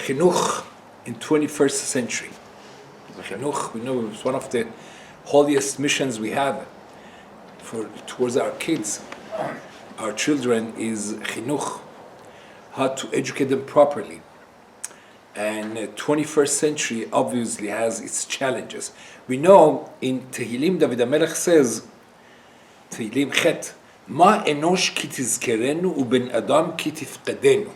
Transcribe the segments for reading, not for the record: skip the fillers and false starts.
Chinuch in 21st century. Chinuch, we know, it's one of the holiest missions we have towards our kids, our children, is Chinuch, how to educate them properly. And 21st century obviously has its challenges. We know in Tehillim, David HaMelech says, Tehillim Chet, Ma enosh ki tizkerenu uben adam ki tifqedenu.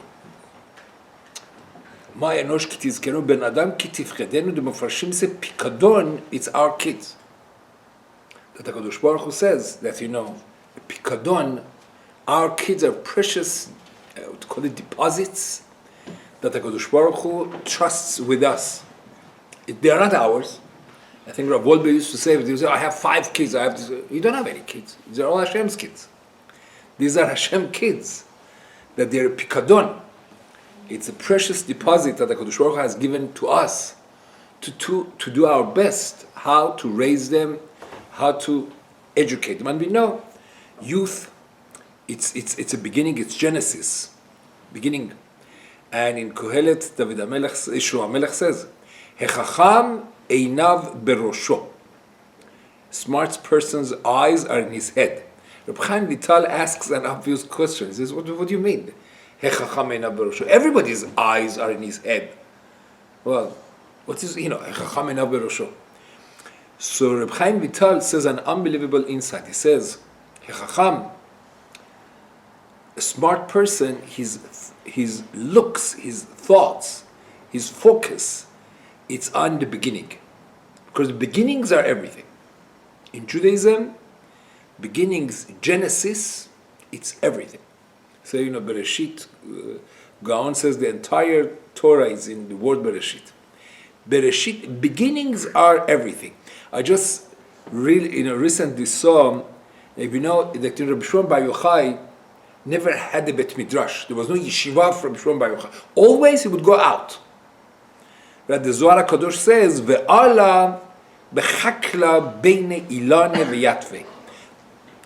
Ma enosh ki tizkerenu ben adam ki tifqedenu. The Mefarshim say, Pikadon, it's our kids. That HaKadosh Baruch Hu says that, Pikadon, our kids are precious, we call it deposits, that HaKadosh Baruch Hu trusts with us. They are not ours. I think Rav Wolbe used to say, I have 5 kids, I have this. You don't have any kids. These are all Hashem's kids. These are Hashem kids. That they're Pikadon. It's a precious deposit that HaKadosh Baruch Hu has given to us to do our best, how to raise them, how to educate them. And we know, youth, it's a beginning, it's Genesis, beginning. And in Kohelet, David HaMelech, Yeshua HaMelech says, Hechacham einav berosho. Smart person's eyes are in his head. Rabbi Chaim Vital asks an obvious question. He says, what do you mean? Hechacham einav berosho. Everybody's eyes are in his head. Well, what is, Hechacham einav berosho? So Rabbi Chaim Vital says an unbelievable insight. He says, Hechacham, a smart person, his looks, his thoughts, his focus, it's on the beginning. Because the beginnings are everything. In Judaism, beginnings, Genesis, it's everything. So, Bereshit, Gaon says the entire Torah is in the word Bereshit. Bereshit, beginnings are everything. I just really, recently saw, if you know, that Rabbi Shimon Bar Yochai never had a Bet Midrash. There was no yeshiva from Shimon Bar Yochai. Always he would go out. That the Zohar HaKadosh says, Ve'ala bechakla beine ilane ve'yatve.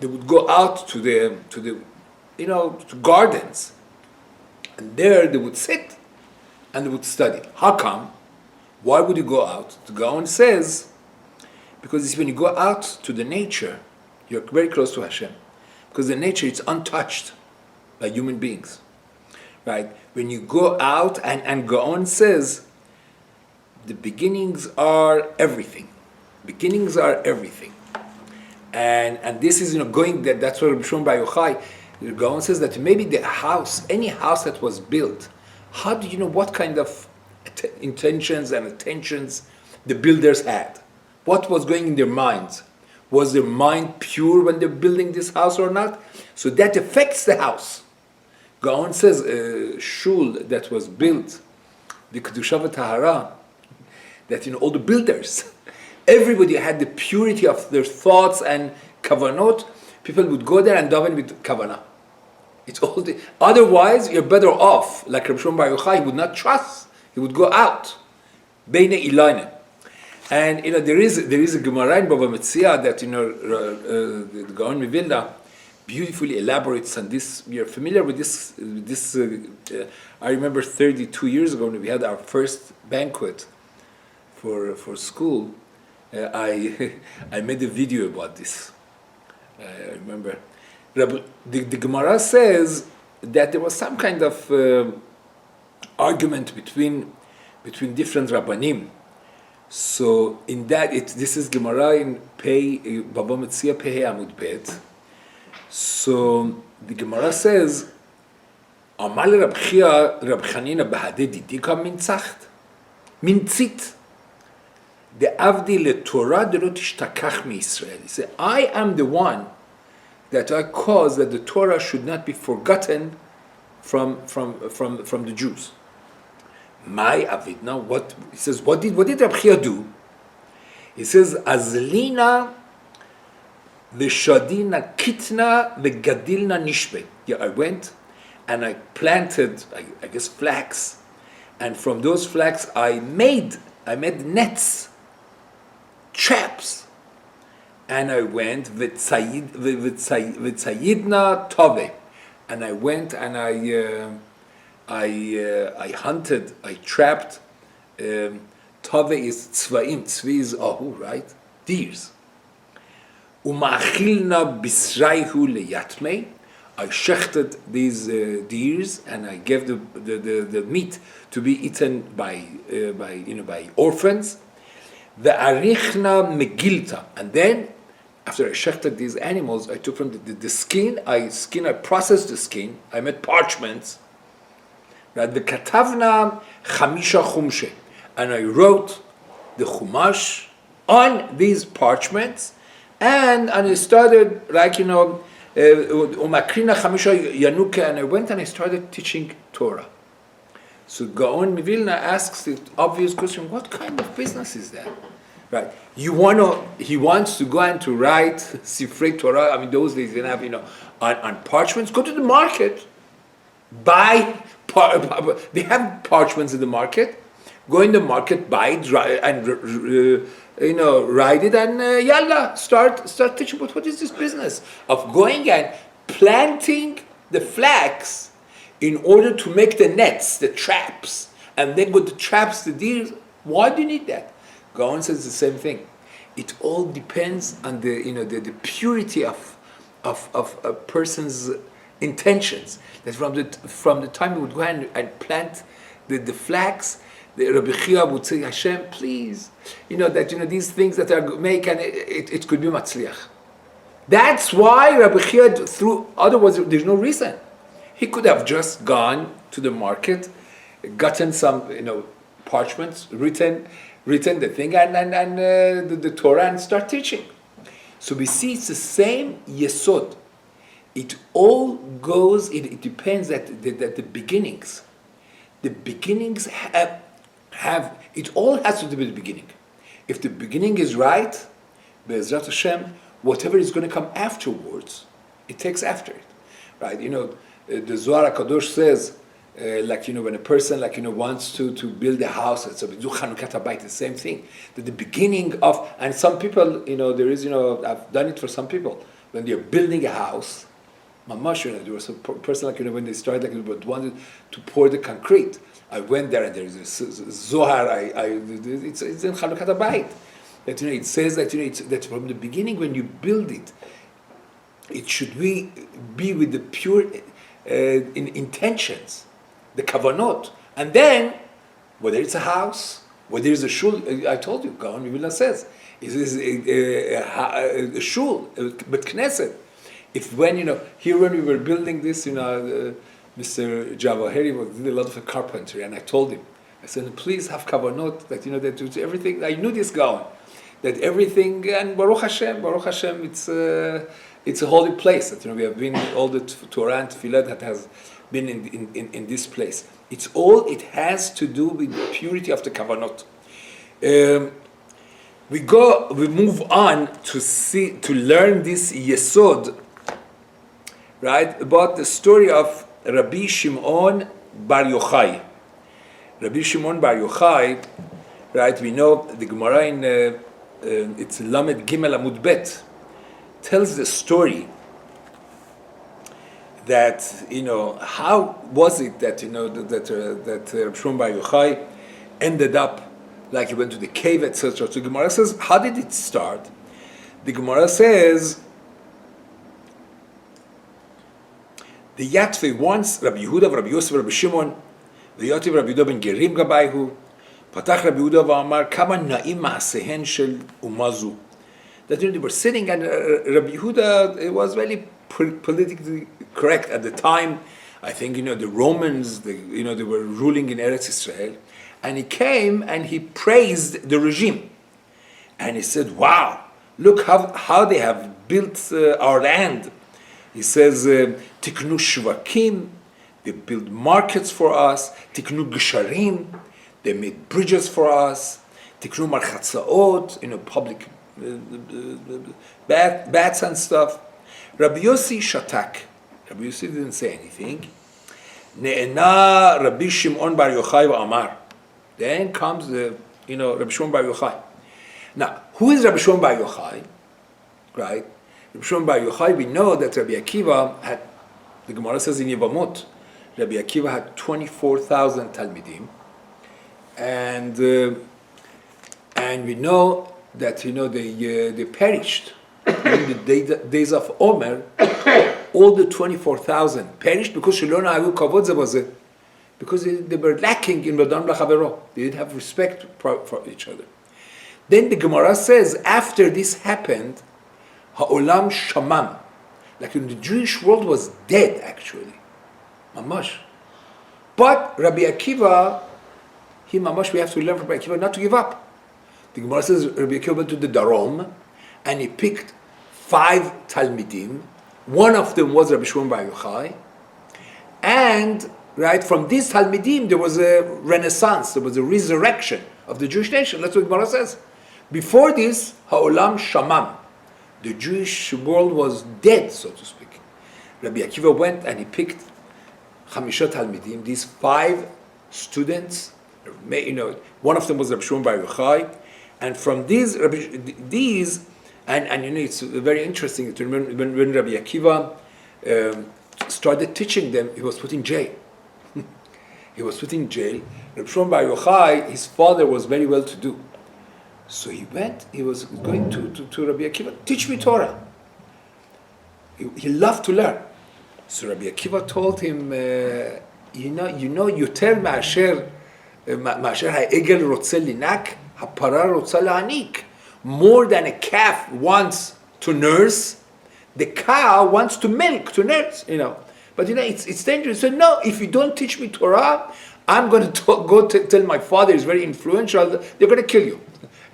They would go out to gardens. And there they would sit and they would study. How come? Why would you go out? The Gaon says, because when you go out to the nature, you're very close to Hashem. Because the nature is untouched by human beings. Right? When you go out, and Gaon says, the beginnings are everything. Beginnings are everything. And this is, that's what Rabbi Shimon Bar Yochai, Gaon says that maybe the house, any house that was built, how do you know what kind of intentions and attentions the builders had? What was going in their minds? Was their mind pure when they're building this house or not? So that affects the house. Gaon says a shul that was built, the Kedusha v'Tahara, that all the builders, everybody had the purity of their thoughts and kavanot. People would go there and daven with kavanah. It's all otherwise you're better off. Like Rabbi Shimon Bar Yochai, he would not trust. He would go out. Beine ilayne. And there is a Gemara in Bava Metzia that the Gaon Mivilna beautifully elaborates on this. We are familiar with this. I remember 32 years ago when we had our first banquet for school. I made a video about this. I remember. The Gemara says that there was some kind of argument between different Rabbanim. So in that, this is Gemara in Bava Metzia Pei Amud Bet. So the Gemara says, Amal Rab Chanina Bahade Didika Minzacht Minzit the Avdi Le Torah de lo tishtakach mi Israel. He said, I am the one that I cause that the Torah should not be forgotten from the Jews. My Avidna, what he says, what did Rab Chia do? He says, Azlina v'shadina kitna v'gadilna nishbe. Yeah, I went and I planted, I guess, flax, and from those flax I made nets, traps, and I went v'tzayidna tove, and I went and I hunted, I trapped. Tave is tzvaim, tzvi is ahu, right? Deers. Umachilna bisraihu leyatmei. I shechted these deers and I gave the meat to be eaten by orphans. The arichna megilta, and then after I shechted these animals, I took from the skin. I processed the skin. I made parchments. Right, the katavna chamisha chumshe, and I wrote the chumash on these parchments, and I started umakrina chamisha yanuka, and I went and I started teaching Torah. So Gaon Mivilna asks the obvious question: what kind of business is that? Right? He wants to go and to write Sifrei Torah. I mean, those days they didn't have on parchments. Go to the market, buy. They have parchments in the market. Go in the market, buy it, and write it, and yalla, start teaching. But what is this business of going and planting the flax in order to make the nets, the traps, and then go to traps the deer? Why do you need that? Gaon says the same thing. It all depends on the purity of a person's intentions. That from the time we would go and plant the flax, the Rabbi Chia would say, Hashem, please, these things that are make, and it could be matzliach. That's why Rabbi Chia otherwise there's no reason. He could have just gone to the market, gotten some parchments, written the thing, and the Torah, and start teaching. So we see it's the same yesod. It all goes. It depends that the beginnings. The beginnings have. It all has to do with the beginning. If the beginning is right, Be'ezrat Hashem, whatever is going to come afterwards, it takes after it, right? The Zohar HaKadosh says, when a person wants to build a house, so we do Chanukat Habayit, the same thing. That the beginning of, and some people, there is, I've done it for some people, when they're building a house, mamash, there was a person when they started wanted to pour the concrete. I went there and there's a Zohar. It's in Chanukat Habayit. That it says that from the beginning when you build it, it should be with the pure intentions, the kavanot, and then whether it's a house, whether it's a shul. I told you, Gaon Mivilna says, it is a shul, but Knesset. If here when we were building this, Mr. Javaheri did a lot of carpentry, and I told him, I said, please have kavanot that that everything. I knew this Gaon, that everything, and Baruch Hashem, it's a holy place. That we have been all the Torah and Tefillah that has been in this place. It has to do with the purity of the kavanot. We move on to learn this yesod, right, about the story of Rabbi Shimon Bar Yochai. Rabbi Shimon Bar Yochai, right? We know the Gemara in it's Lamed Gimel Amud Bet tells the story that how was it that that Rabbi Shimon Bar Yochai ended up like he went to the cave, etc. So the Gemara says, how did it start? The Gemara says the Yatve once Rabbi Yehuda, Rabbi Yosef, Rabbi Shimon, the Yativ Rabbi Yehuda ben Gerim Gabayhu, Patach Rabbi Yehuda v'Amar Kama Na'im Ma'asehen Shel Umazu. That they were sitting, and Rabbi Yehuda, it was very politically correct at the time. I think the Romans, they were ruling in Eretz Israel, and he came and he praised the regime, and he said, "Wow, look how they have built our land." He says, "Tiknu shvakim," they built markets for us. Tiknu gisharim, they made bridges for us. Tiknu marchatzaot, public baths and stuff. Rabbi Yossi shatak. Rabbi Yossi didn't say anything. Ne'ena Rabbi Shimon Bar Yochai v'Amar. Then comes the Rabbi Shimon Bar Yochai. Now, who is Rabbi Shimon Bar Yochai? Right? Rabbi Shimon Bar Yochai, we know that Rabbi Akiva had, the Gemara says in Yevamot, Rabbi Akiva had 24,000 Talmidim, and we know that they perished in the days of Omer. All the 24,000 perished because because they were lacking in Badam Lachavero. They didn't have respect for each other. Then the Gemara says, after this happened, Ha'olam Shamam, like in the Jewish world was dead actually, mamash. But Rabbi Akiva, we have to learn from Rabbi Akiva not to give up. The Gemara says Rabbi Akiva went to the Darom, and he picked 5 Talmidim. One of them was Rabbi Shimon Bar Yochai, and from these Talmidim there was a renaissance, there was a resurrection of the Jewish nation. That's what Gemara says. Before this, Ha'olam Shamam, the Jewish world was dead, so to speak. Rabbi Akiva went and he picked Chamisha Talmidim, these 5 students. One of them was Rabbi Shimon Bar Yochai, and from these, and it's very interesting to remember when Rabbi Akiva started teaching them, he was put in jail. Rabbi Shimon Bar Yochai, his father was very well to do. So he was going to Rabbi Akiva, teach me Torah. He loved to learn. So Rabbi Akiva told him, יותר מאשר העגל רוצה לינק, הפרה רוצה להעניק. More than a calf wants to nurse, the cow wants to milk, to nurse, But it's dangerous. So no, if you don't teach me Torah, I'm going to go tell my father, he's very influential, they're going to kill you.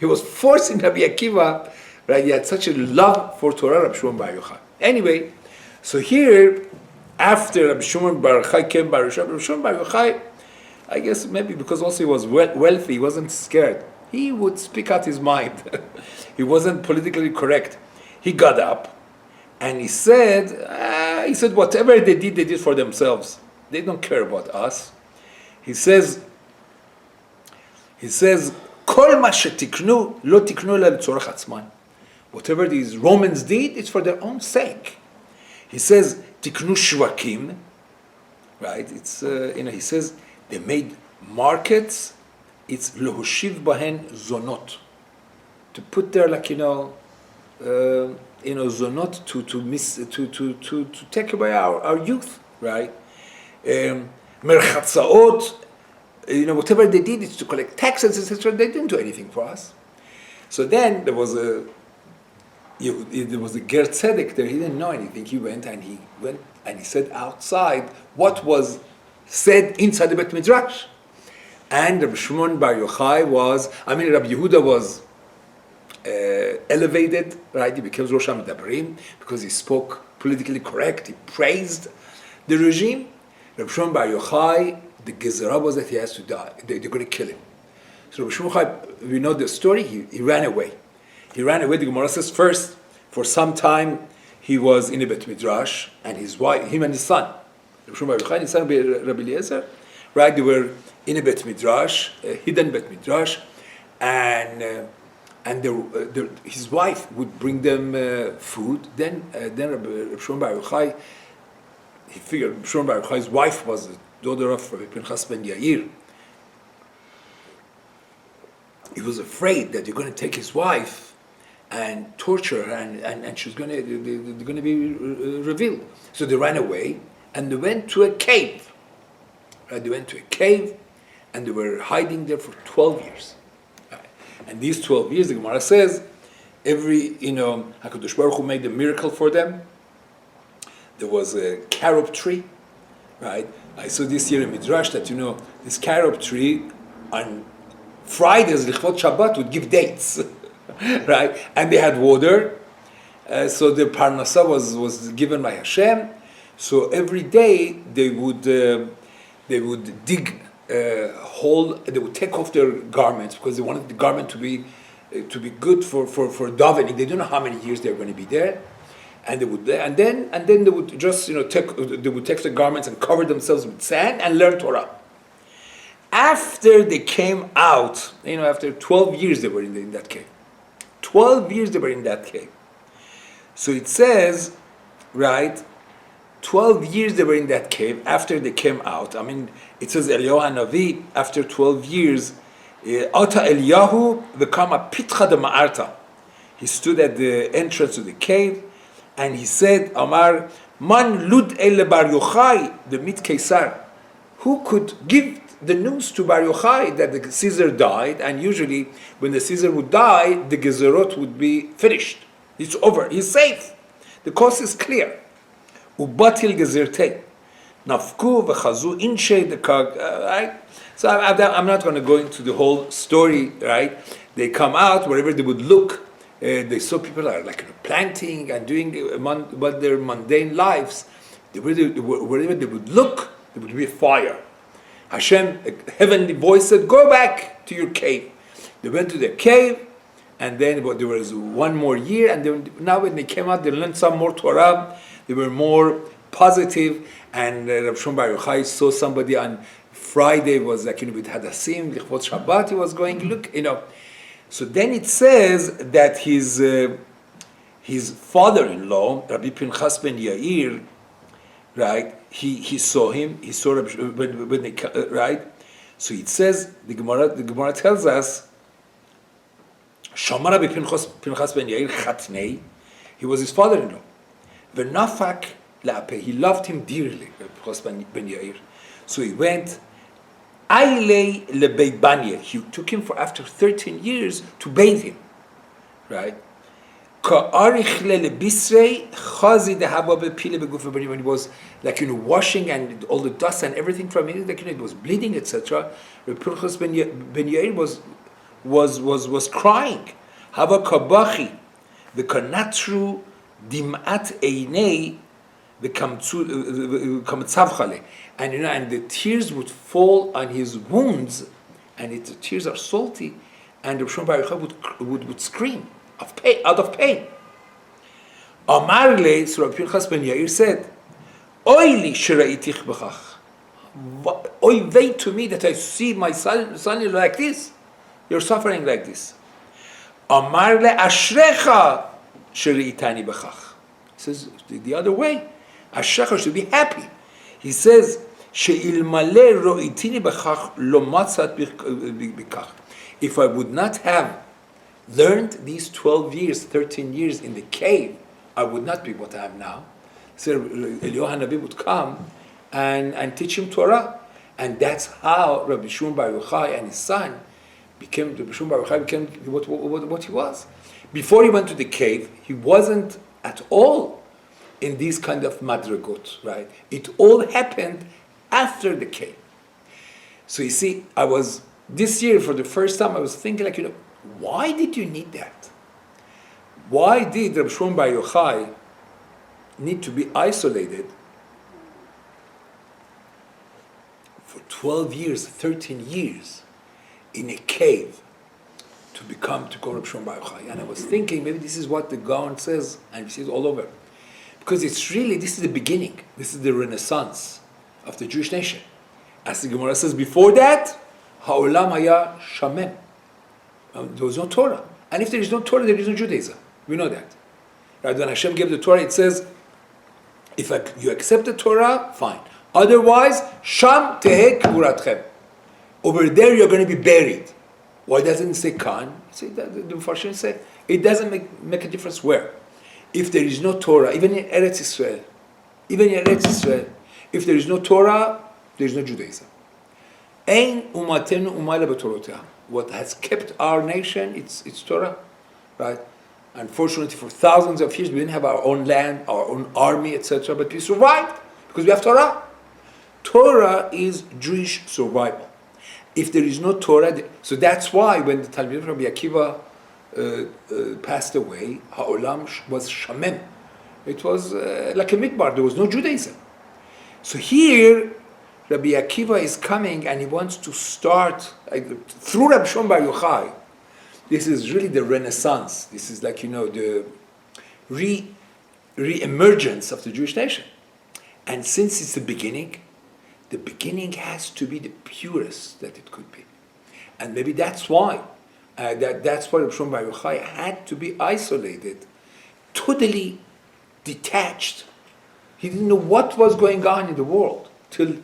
He was forcing Rabbi Akiva, right? He had such a love for Torah, Rabbi Shimon Bar Yochai. Anyway, so here, after Rabbi Shimon Bar Yochai came Rabbi Shimon Bar Yochai, I guess maybe because also he was wealthy, he wasn't scared. He would speak out his mind. He wasn't politically correct. He got up and he said, whatever they did for themselves. They don't care about us. He says, כל מה שתקנו, לא תקנו אלא לצורך עצמן. Whatever these Romans did, it's for their own sake. He says, תקנו שווקים, right? It's, he says, they made markets, it's להושיב בהן זונות. To put there zonot to take away our youth, right? Merchatzaot, whatever they did is to collect taxes, etc. They didn't do anything for us. So then there was a Ger Tzedek there. He didn't know anything. He went and he said outside what was said inside the Bet Midrash. And Rabbi Shimon Bar Yochai Rabbi Yehuda was elevated, right? He became Rosh HaMedabrim because he spoke politically correct. He praised the regime. Rabbi Shimon Bar Yochai, the gezerah was that he has to die. They're going to kill him. So Rabbi Shimon Bar Yochai, we know the story. He ran away. The Gemara says first, for some time, he was in a Bet Midrash, and his wife, him and his son, Rabbi Shimon Bar Yochai and his son Rabbi Eliezer, right? They were in a Bet Midrash, a hidden Bet Midrash, and his wife would bring them food. Then Rabbi Shimon Bar Yochai, he figured Rabbi Shimon Bar Yochai's wife was the daughter of Rabbi Pinchas ben Yair. He was afraid that they're going to take his wife and torture her, and she's they're going to be revealed. So they ran away and they went to a cave. Right? They went to a cave and they were hiding there for 12 years. Right? And these 12 years, the Gemara says, HaKadosh Baruch Hu made a miracle for them. There was a carob tree, right? I saw this year in Midrash that, this carob tree on Fridays, Lichvot Shabbat, would give dates, right? And they had water, so the parnasa was given by Hashem. So every day they would dig a hole. They would take off their garments because they wanted the garment to be good for davening. They don't know how many years they're going to be there, and then they would just take the garments and cover themselves with sand and learn Torah. After they came out, after 12 years they were in that cave. 12 years they were in that cave. So it says, right, 12 years they were in that cave after they came out. I mean, it says Eliyahu Hanavi, after 12 years, Ata Eliyahu v'kama pitcha de ma'arta. He stood at the entrance to the cave and he said, Amar, Man lud ele Bar Yochai, the mit Kaisar. Who could give the news to Bar Yochai that the Caesar died? And usually, when the Caesar would die, the Gezerot would be finished. It's over. He's safe. The coast is clear. Ubatil Gezertei. Nafku v'chazu inshe the kag. Right? So I'm not going to go into the whole story, right? They come out, wherever they would look, they saw people are like planting and doing what their mundane lives. Wherever they would look, there would be a fire. Hashem, a heavenly voice said, go back to your cave. They went to their cave, and then there was one more year, and then, now when they came out, they learned some more Torah. They were more positive, and Rav Shimon Bar Yochai saw somebody on Friday, was like, with Hadassim, Lichvot Shabbat, he was going, look, So then it says that his father-in-law, Rabbi Pinchas ben Yair, right, he saw him, he saw Rabbi, when they, right? So it says, the Gemara tells us, Shama Rabbi Pinchas ben Yair Chatnei, he was his father-in-law. V'nafak la'apeh, he loved him dearly, Rabbi Pinchas ben Yair. So he went, Ailei lebeit banya. He took him for after 13 years to bathe him, right? When he was like washing and all the dust and everything from it, like it was bleeding, etc. Pinchas ben Yair was crying. Hava kabachi the kanatru dimat einei the kamtzavchale. And the tears would fall on his wounds, and the tears are salty, and Rav Shimon Bar Yochai would scream of pain, out of pain. Amar le, so Rabbi Pinchas ben Yair said, Oy li sheraitich b'chach. Oy vey to me that I see my son like this. You're suffering like this. Amar le ashrecha sheraitani b'chach. He says the other way. Ashrecha should be happy. He says, she'ilmale ro'itini b'chach lo matzat b'kach. If I would not have learned these 12 years, 13 years in the cave, I would not be what I am now. So Eliyahu Hanavi would come and teach him Torah. And that's how Rabbi Shimon Bar Yochai and his son became what he was. Before he went to the cave, he wasn't at all in these kind of madragot, right? It all happened after the cave. So you see, this year for the first time, I was thinking why did you need that? Why did Rabbi Shimon Bar Yochai need to be isolated for 12 years, 13 years in a cave to go Rabbi Shimon Bar Yochai? And I was thinking, maybe this is what the Gaon says, and we see it all over. Because this is the beginning. This is the renaissance of the Jewish nation. As the Gemara says, before that, ha'olam haya shamem. There was no Torah. And if there is no Torah, there is no Judaism. We know that. Right? When Hashem gave the Torah, it says, if you accept the Torah, fine. Otherwise, sham tehek kvuratchem. Over there, you're going to be buried. Why doesn't it say kan? The Mepharshim say, it doesn't make a difference where. If there is no Torah, even in Eretz Israel, if there is no Torah, there is no Judaism. Ein umatenu umayla b'torotah. What has kept our nation, it's Torah, right? Unfortunately, for thousands of years, we didn't have our own land, our own army, etc. But we survived because we have Torah. Torah is Jewish survival. If there is no Torah, so that's why when the Talmid of Rabbi Akiva passed away, Ha'olam was Shamem. It was like a midbar. There was no Judaism. So here, Rabbi Akiva is coming and he wants to start, through Rabbi Shimon Bar Yochai, this is really the renaissance. This is like, the re-emergence of the Jewish nation. And since it's the beginning has to be the purest that it could be. And maybe that's why that's why Rabbi Shimon Bar Yochai had to be isolated, totally detached He didn't know what was going on in the world till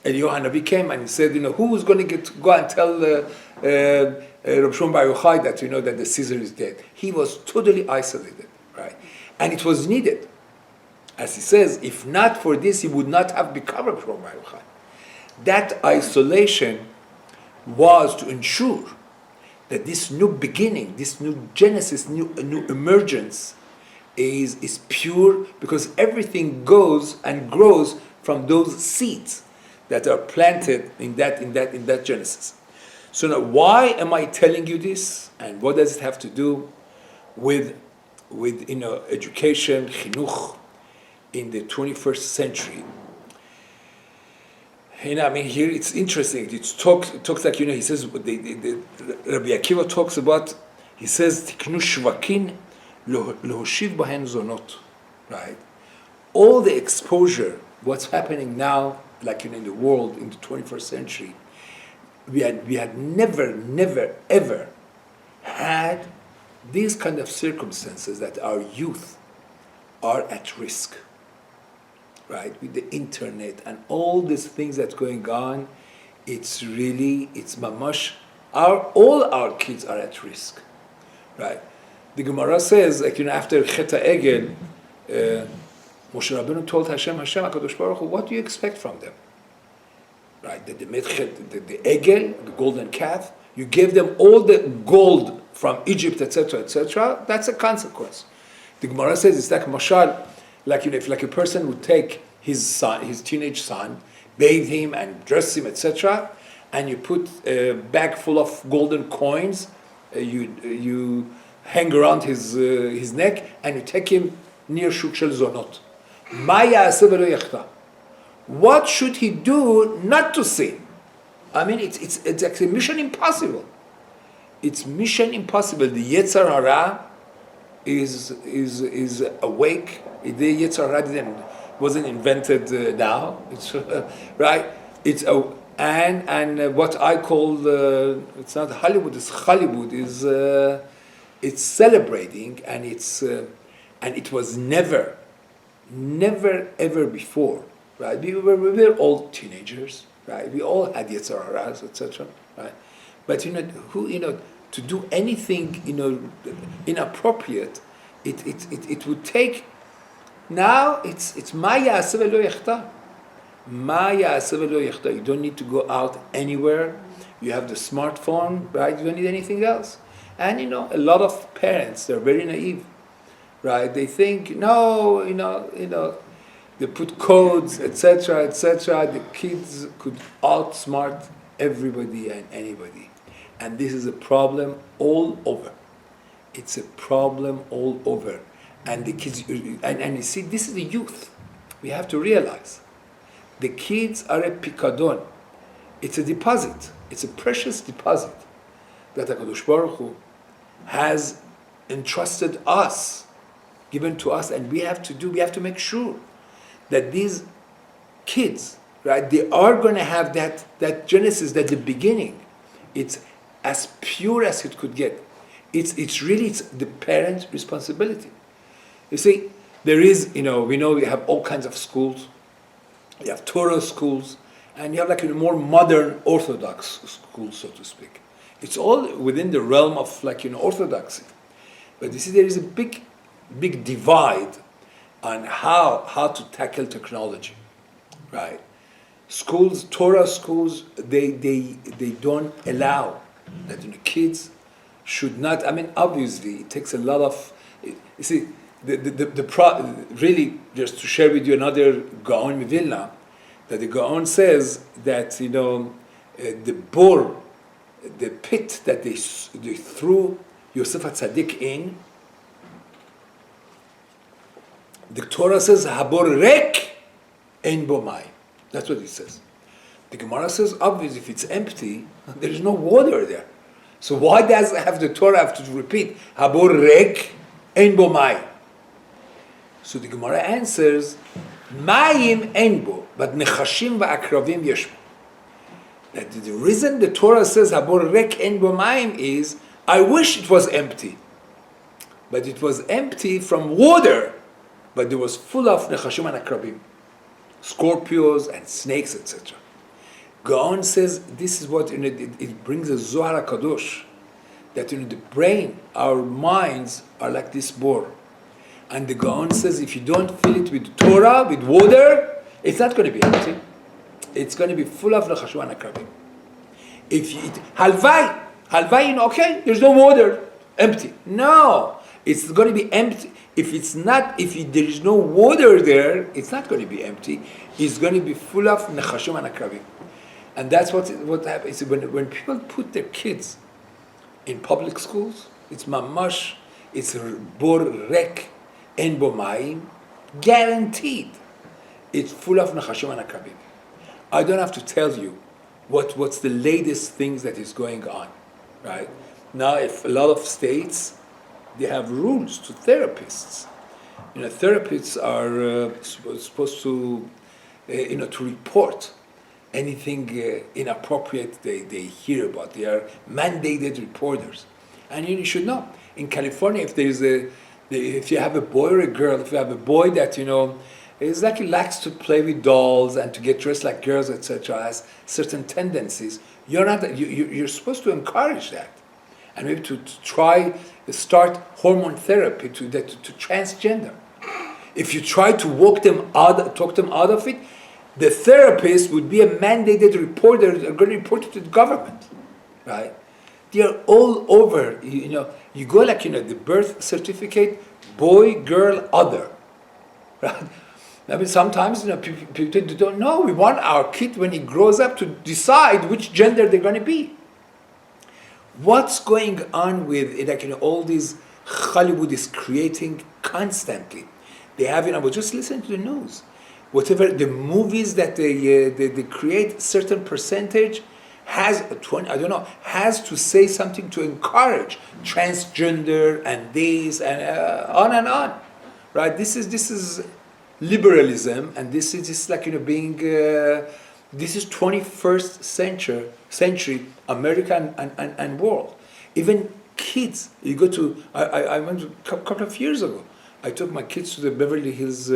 Eliyahu Hanavi came and he said, who was going to go and tell Rabbi Shimon Bar Yochai that that the Caesar is dead. He was totally isolated, right? And it was needed. As he says, if not for this, he would not have become Rabbi Shimon Bar Yochai. That isolation was to ensure that this new beginning, this new genesis, new emergence is pure, because everything goes and grows from those seeds that are planted in that genesis. So now, why am I telling you this, and what does it have to do with education, chinuch, in the 21st century? Here it's interesting. It talks like he says. Rabbi Akiva talks about. He says tiknu shvakin lohoshiv bahen zonot, right? All the exposure, what's happening now, like in the world in the 21st century, we had never ever had these kind of circumstances that our youth are at risk. Right, with the internet and all these things that's going on, it's mamash. All our kids are at risk, right? The Gemara says, after Chet Egel, Moshe Rabbeinu told Hashem, HaKadosh Baruch Hu, what do you expect from them? Right, the Egel, the golden calf, you gave them all the gold from Egypt, etc., etc. That's a consequence. The Gemara says it's like mashal. If a person would take his son, his teenage son, bathe him and dress him, etc., and you put a bag full of golden coins, you hang around his neck, and you take him near Shuk Shel Zonot. What should he do not to sin? It's actually mission impossible. It's mission impossible. The Yetzer Hara is awake. The Yetzer Hara wasn't invented now. It's right. It's and what I call it's not Hollywood. It's Hollywood. It's celebrating, and it was never ever before. Right. We were all teenagers. Right. We all had Yetzer Haras, etc. Right. But to do anything inappropriate, it would take. Now it's ma ya'aseh v'lo yachta. Ma ya'aseh v'lo yachta. You don't need to go out anywhere. You have the smartphone, right? You don't need anything else. And a lot of parents, they're very naive, right? They think they put codes, etc., etc. The kids could outsmart everybody and anybody. And this is a problem all over. It's a problem all over. And the kids, and you see, this is the youth. We have to realize. The kids are a pikadon. It's a deposit. It's a precious deposit that HaKadosh Baruch Hu has entrusted us, given to us, and we have to make sure that these kids, right, they are going to have that genesis, that the beginning. It's as pure as it could get. It's the parent's responsibility. You see, there is, we know we have all kinds of schools. You have Torah schools, and you have more modern Orthodox schools, so to speak. It's all within the realm of Orthodoxy. But you see, there is a big divide on how to tackle technology, right? Schools, Torah schools, they don't allow that kids should not. Obviously, it takes a lot of. You see, really, just to share with you another Gaon Vilna, that the Gaon says that the bore, the pit that they threw Yosef HaTzadik in. The Torah says Habor Rek Ein Bo Mayim. That's what it says. The Gemara says, obviously, if it's empty, there is no water there. So why does the Torah have to repeat Habor Rek Ein Bo Mayim? So the Gemara answers, Mayim Ein Bo, but Nechashim va'akravim yesh bo. That the reason the Torah says Habor Rek Ein Bo Mayim is, I wish it was empty, but it was empty from water but there was full of nechashim and akrabim, scorpions and snakes, etc. Gaon says this is what it brings a Zohar HaKadosh, that in the brain, our minds are like this bore. And the Gaon says if you don't fill it with Torah, with water, it's not going to be empty. It's going to be full of nechashim and akrabim. If you eat halvai, okay, there's no water, empty. No, it's going to be empty. If there is no water there, it's not going to be empty. It's going to be full of nechashim and akrabim. And that's what happens. When people put their kids in public schools, it's mamash, it's bor rek, en bo mayim, guaranteed. It's full of nechashim and akrabim. I don't have to tell you what's the latest things that is going on, right? Now, if a lot of states, they have rules to therapists. Therapists are supposed to, to report anything inappropriate they hear about. They are mandated reporters. And you should know, in California, if you have a boy or a girl, if you have a boy that, is like he likes to play with dolls and to get dressed like girls, etc., has certain tendencies, you're supposed to encourage that. And maybe to start hormone therapy to transgender. If you try to talk them out of it, the therapist would be a mandated reporter. They're going to report it to the government, right? They are all over. You go like the birth certificate, boy, girl, other, right? I mean, sometimes people don't know. We want our kid when he grows up to decide which gender they're going to be. What's going on with it? All these Hollywood is creating constantly. They have, but just listen to the news. Whatever the movies that they create, certain percentage has to say something to encourage transgender and this and on, right? This is liberalism, and this is just being. This is 21st century America and world. Even kids, you go to. I went a couple of years ago. I took my kids to the Beverly Hills.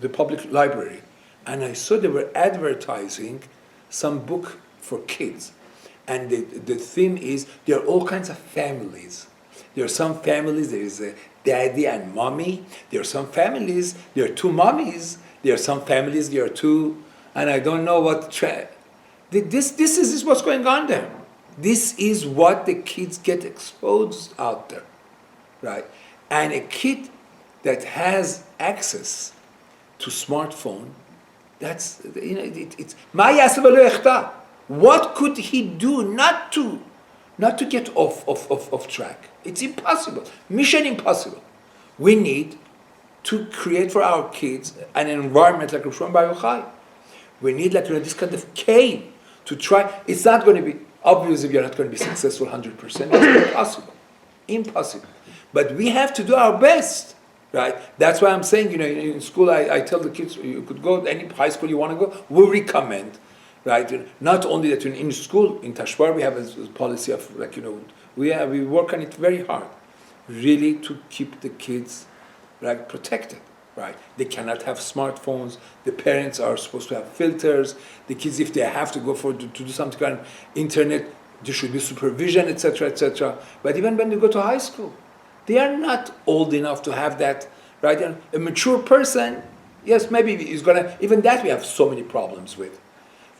The public library, and I saw they were advertising some book for kids, and the theme is there are all kinds of families. There are some families there is a daddy and mommy. There are some families there are two mommies. There are some families there are two, and I don't know what. This is what's going on there. This is what the kids get exposed out there, right? And a kid that has access to smartphone, that's it's what could he do not to get off track? It's impossible. Mission impossible. We need to create for our kids an environment like Rosh Hashanah. We need this kind of cave to try. It's not going to be obvious if you're not going to be successful 100%. It's impossible. But we have to do our best. Right? That's why I'm saying, in school, I tell the kids, you could go to any high school you want to go. We recommend, right? Not only that in school, in Tashbar, we have a policy of, we work on it very hard, really to keep the kids, protected, right? They cannot have smartphones. The parents are supposed to have filters. The kids, if they have to go to do something on internet, there should be supervision, etc., etc. But even when they go to high school, they are not old enough to have that, right? A mature person, yes, maybe he's gonna. Even that we have so many problems with,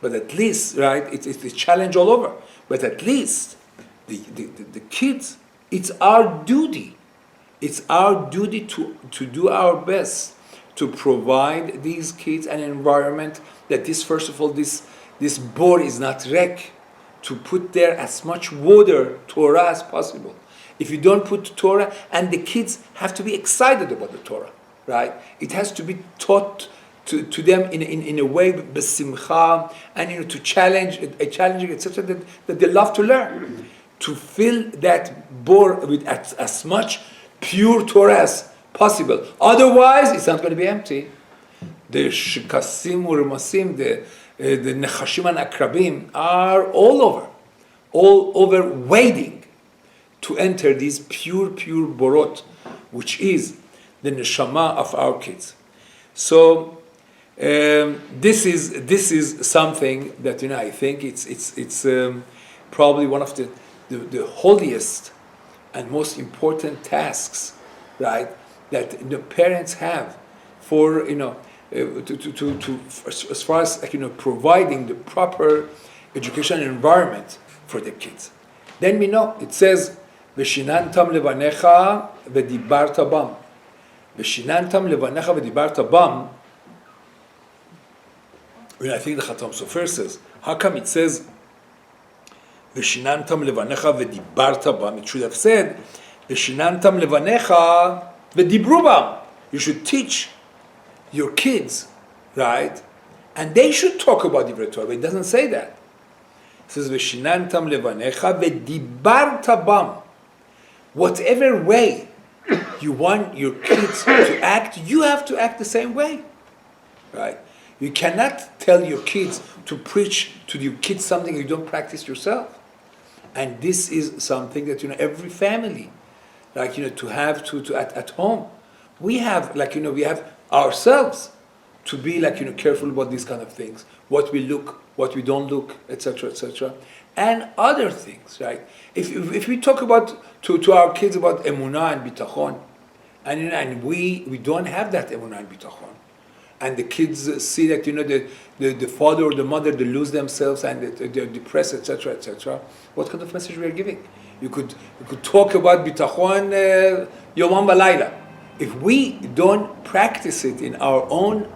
but at least, right? It's a challenge all over. But at least the kids, it's our duty. It's our duty to do our best to provide these kids an environment that first of all, this bore is not wreck, to put there as much water, Torah as possible. If you don't put Torah, and the kids have to be excited about the Torah, right? It has to be taught to them in a way, besimcha, and to challenging, etc., that they love to learn. To fill that bore with as much pure Torah as possible. Otherwise, it's not going to be empty. The shikasim urmasim, the nechashim and akrabim are all over waiting to enter these pure borot, which is the neshama of our kids. So this is something that I think it's probably one of the holiest and most important tasks, right, that the parents have for as far as providing the proper education environment for the kids. Then we know it says Veshinantam levanecha vedibarta bam. Veshinantam levanecha vedibarta bam. I think the Chatam Sofer says, how come it says Veshinantam levanecha vedibarta bam? It should have said Veshinantam levanecha vedibru bam. You should teach your kids, right? And they should talk about Divrei Torah, but it doesn't say that. It says Veshinantam levanecha vedibarta bam. Whatever way you want your kids to act, you have to act the same way, right? You cannot tell your kids to preach to your kids something you don't practice yourself. And this is something that every family, to have to at home, we have we have ourselves to be careful about these kind of things, what we look, what we don't look, etc., and other things, right? If we talk about to our kids about emunah and bitachon, and we don't have that emunah and bitachon, and the kids see that the father or the mother, they lose themselves and they're depressed, etc., what kind of message we are giving? You could talk about bitachon yomam balayla. If we don't practice it in our own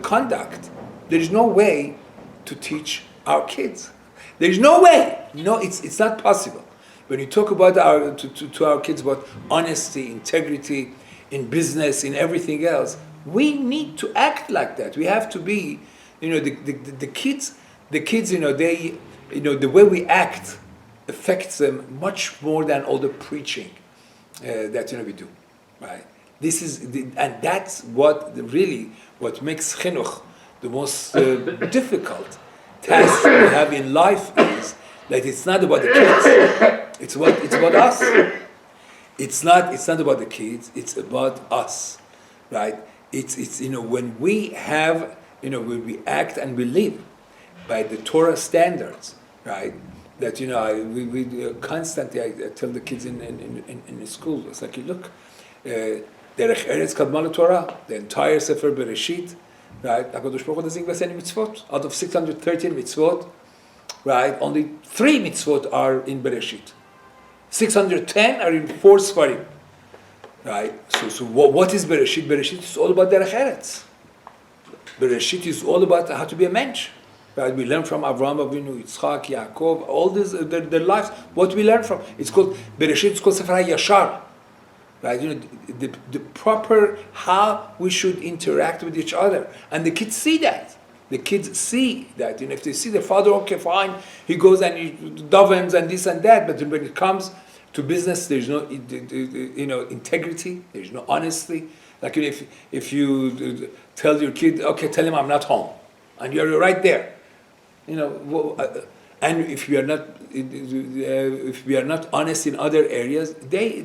conduct, there is no way to teach our kids. There is no way. No, it's not possible. When you talk about to our kids about honesty, integrity, in business, in everything else, we need to act like that. We have to be, the kids, they, the way we act affects them much more than all the preaching that we do, right? This is, and that's what makes Chinuch the most difficult task we have in life, is that it's not about the kids. It's about us. It's not about the kids. It's about us, right? It's when we have when we act and we live by the Torah standards, right? That we constantly I tell the kids in the school, it's like, look, Derech Eretz Kadma Torah, the entire Sefer Bereshit, right? HaKadosh Baruch Hu doesn't give us any mitzvot. Out of 613 mitzvot, right? Only 3 mitzvot are in Bereshit. 610 are in 4 Sfarim, right? So what is Bereshit? Bereshit is all about Derech Eretz. Bereshit is all about how to be a mensch. Right? We learn from Avraham Avinu, Yitzchak, Yaakov, all this, their lives. What we learn from, it's called Bereshit. It's called Sefer HaYashar, right? The proper how we should interact with each other, and the kids see that. The kids see that. If they see the father, okay, fine, he goes and he davens and this and that, but when it comes to business, there's no integrity. There's no honesty. Like if you tell your kid, okay, tell him I'm not home, and you're right there. And if we are not honest in other areas, they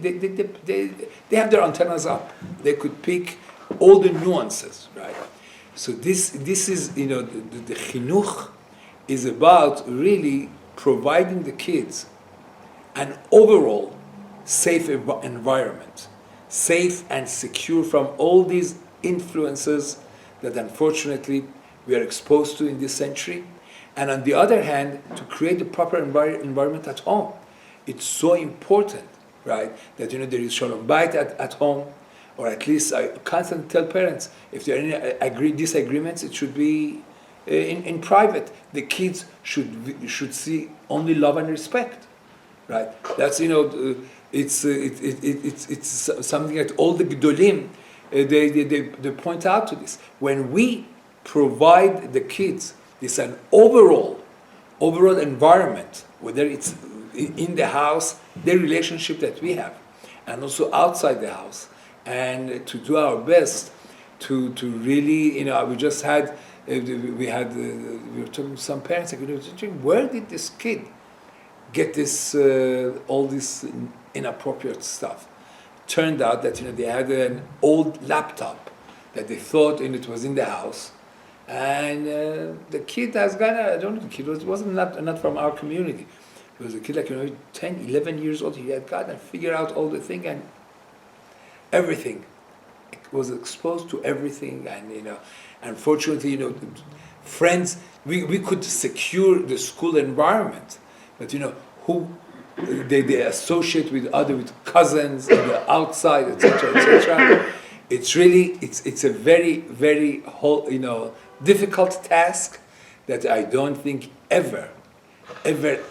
have their antennas up. They could pick all the nuances, right? So this is the chinuch is about really providing the kids an overall safe environment, safe and secure from all these influences that unfortunately we are exposed to in this century. And on the other hand, to create the proper environment at home. It's so important, right, that there is shalom bayit at home, or at least I constantly tell parents, if there are any disagreements, it should be in private. The kids should see only love and respect, right? That's it's something that all the gedolim they point out to this. When we provide the kids this an overall environment, whether it's in the house, the relationship that we have, and also outside the house, and to do our best to really, we just had, we were talking to some parents, like, where did this kid get this, all this inappropriate stuff? turned out that they had an old laptop that they thought it was in the house, and the kid has gone. I don't know. The kid wasn't not from our community. It was a kid like 10, 11 years old. He had gotten figured out all the thing and everything. It was exposed to everything, and unfortunately, friends. We could secure the school environment, but who they associate with cousins in the outside, etc., etc. It's really it's a very very difficult task that I don't think ever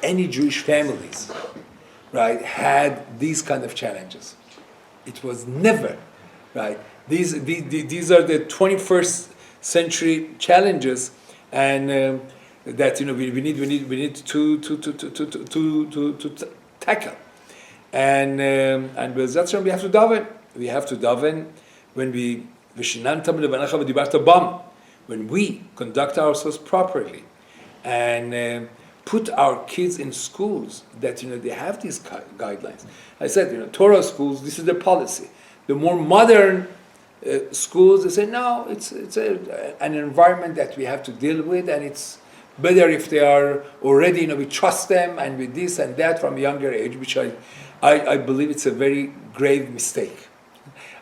any Jewish families, right, had these kind of challenges. It was never, right. These are the 21st century challenges, and that we need to tackle, and that's why we have to daven. We have to daven when we conduct ourselves properly, and put our kids in schools that they have these guidelines. I said Torah schools. This is the policy. The more modern schools, they say no. It's an environment that we have to deal with, and it's better if they are already, we trust them, and with this and that from a younger age, which I believe it's a very grave mistake.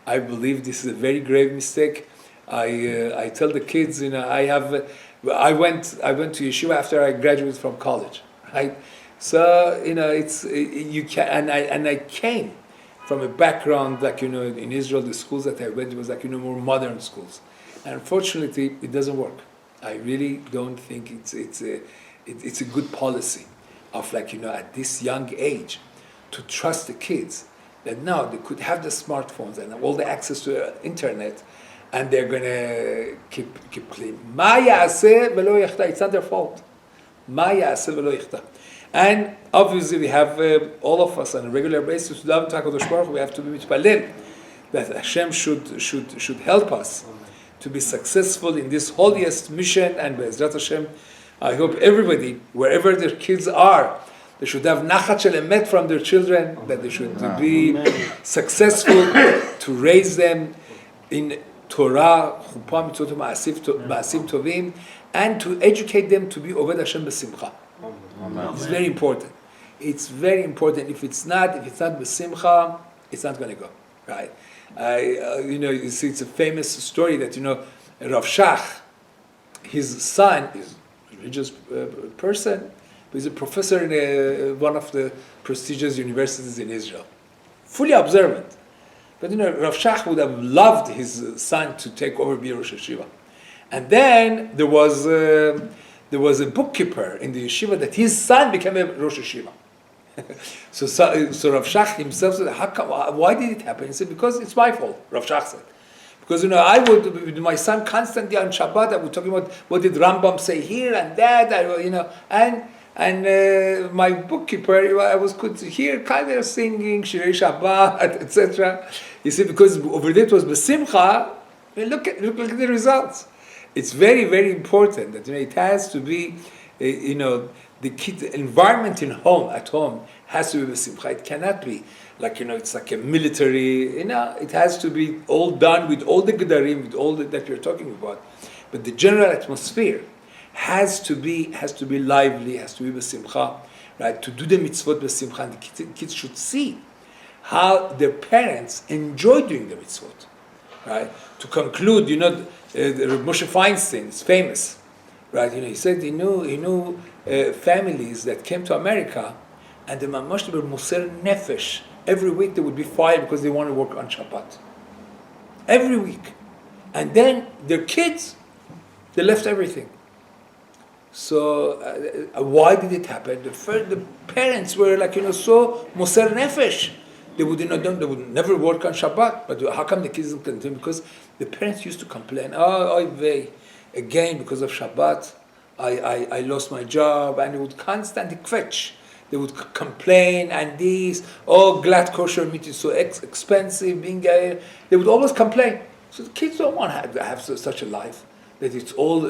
I believe this is a very grave mistake. I tell the kids, I went to yeshiva after I graduated from college, right? So it's you can, and I came from a background like in Israel, the schools that I went was like more modern schools, and unfortunately it doesn't work. I really don't think it's a good policy of at this young age to trust the kids that now they could have the smartphones and all the access to the internet, and they're gonna keep clean. Ma ya'aseh velo yachta. It's not their fault. Ma ya'aseh velo yachta. And obviously we have all of us on a regular basis. We have to be mitpalel that Hashem should help us to be successful in this holiest mission, and Be'ezrat Hashem, I hope everybody, wherever their kids are, they should have nachat shel emet from their children, that they should be successful to raise them in Torah, chuppah, mitzvot, ma'asim tovim, and to educate them to be oved Hashem b'simcha. It's very important. It's very important. If it's not b'simcha, it's not going to go, right? You see, it's a famous story that Rav Shach, his son is a religious person, but he's a professor in one of the prestigious universities in Israel, fully observant. But Rav Shach would have loved his son to take over be Rosh Yeshiva, and then there was a bookkeeper in the yeshiva that his son became a Rosh Yeshiva. So Rav Shach himself said, why did it happen? He said, because it's my fault, Rav Shach said. Because I would, with my son constantly on Shabbat, I would talk about what did Rambam say here and that, and my bookkeeper, I could hear kind of singing Shirei Shabbat, etc. You see, because over there it was B'simcha, look at the results. It's very, very important that it has to be, the kid environment at home has to be b'simcha. It cannot be like it's like a military. It has to be all done with all the gedarim, with all that you're talking about. But the general atmosphere has to be lively, has to be b'simcha, right? To do the mitzvot b'simcha, and the kids should see how their parents enjoy doing the mitzvot, right? To conclude, Moshe Feinstein is famous, right? He said he knew families that came to America, and the mamash were moser nefesh. Every week they would be fired because they want to work on Shabbat. Every week, and then their kids, they left everything. So why did it happen? The parents were so moser nefesh. They would never work on Shabbat. But how come the kids didn't continue? Because the parents used to complain. Again because of Shabbat, I lost my job, and they would constantly kvetch. They would complain, and glad kosher meat is so expensive. They would always complain. So the kids don't want to have such a life that it's all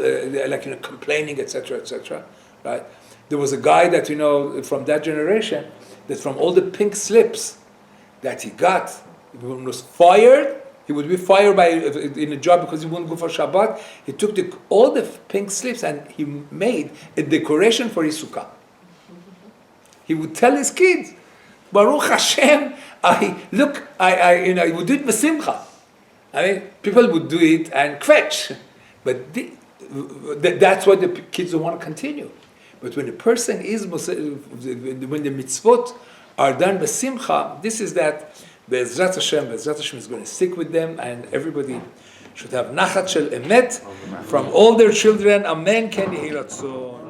complaining, etc., etc. Right? There was a guy that from that generation that from all the pink slips that he got When he was fired, he would be fired in a job because he wouldn't go for Shabbat. He took all the pink slips and he made a decoration for his sukkah. He would tell his kids, Baruch Hashem, I would do it b'simcha. I mean, people would do it and kvetch, but that's what the kids don't want to continue. But when a person is, when the mitzvot are done b'simcha, this is that Be'ezrat Hashem is going to stick with them, and everybody should have nachat shel emet from all their children. Amen. Ken yehi ratzon.